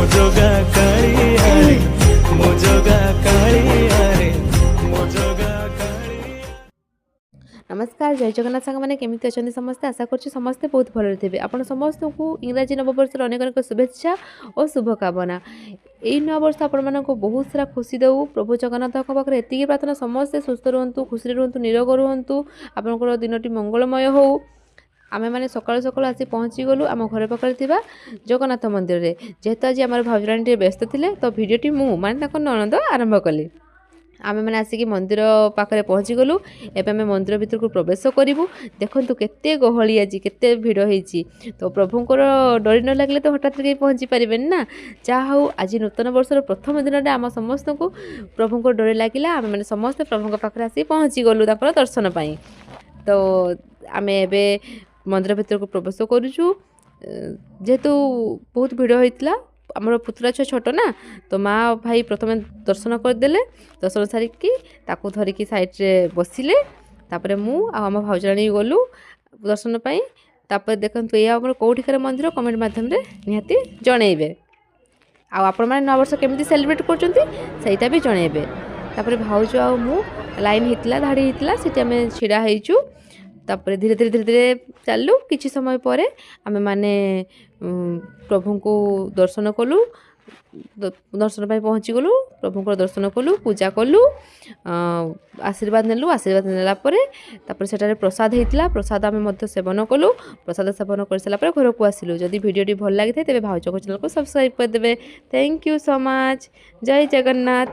मोजोगा कालिया रे मोजोगा कालिया रे मोजोगा कालिया। नमस्कार जय जगन्नाथ सांग मैंने केमी अच्छा समस्ते आशा कर समस्ते बहुत भल थे आपन समस्त को इंग्राजी नववर्ष अनेक अनेक शुभेच्छा और शुभकामना। यही नववर्ष आपण बहुत सारा खुशी दऊ प्रभु जगन्नाथ पाखे एति प्रार्थना समस्ते सुस्थ रुहतु खुशी रुहतु निरोग रुहतु आपंकर दिनटी मंगलमय हो। आमे मैंने सकाल सकाल आसी पहुँची गलु आम घर पाखे जगन्नाथ मंदिर में जेहेतु आज आम भाउजराणी व्यस्त थे तो भिडटी मु माने ननद आरंभ कली। आमे मैंने आसिक मंदिर पाखे पहुँची गलु एवं आम मंदिर भितर को प्रवेश करूँ। देखु केते गहली आज केते भिड़ होती तो प्रभुंर डरी न लगे तो हठात कहीं पहुँची पारे ना। जहाँ हूँ आज नूतन वर्षर प्रथम दिन में आम समस्त को प्रभुंर डरी लगे आम मैंने समस्त प्रभु पाखे आसी पहुँची गलु दर्शन पाई। तो आम ए मंदिर भितर को प्रवेश करुचु जेहेतु बहुत भिड़ होता आमर पुतला छुआ छोट ना तो माँ भाई प्रथम दर्शन करदे दर्शन सारिकी ताकू धरिकी साइड्रे बसिले तापर मु आम भाउजराणी गलु दर्शन पाई। तापर देखते ये आम कौटिकार मंदिर कमेंट मध्यम निहाती जनइबे आपण मैंने नव वर्ष केमी सेलिब्रेट करटा भी जनइबे। तापर भाउज आ मु लाइन होता धाड़ी होता से आम छिड़ा होइचु। तापर धीरे धीरे धीरे धीरे चलू किसी समय पर आमे माने प्रभु को दर्शन कलु दर्शन पाई पहुँची गलु प्रभु दर्शन कलु पूजा कलु आशीर्वाद नेलु। आशीर्वाद नेला परे तापर सेटारे प्रसाद होता प्रसाद आमे मध्य सेवन कलु। प्रसाद सेवन कर सारा घर को आसिलु। जदि वीडियोटी भल लगी था तेरे भाउज को चैनल को सब्सक्राइब करदे। Thank you so much. जय जगन्नाथ।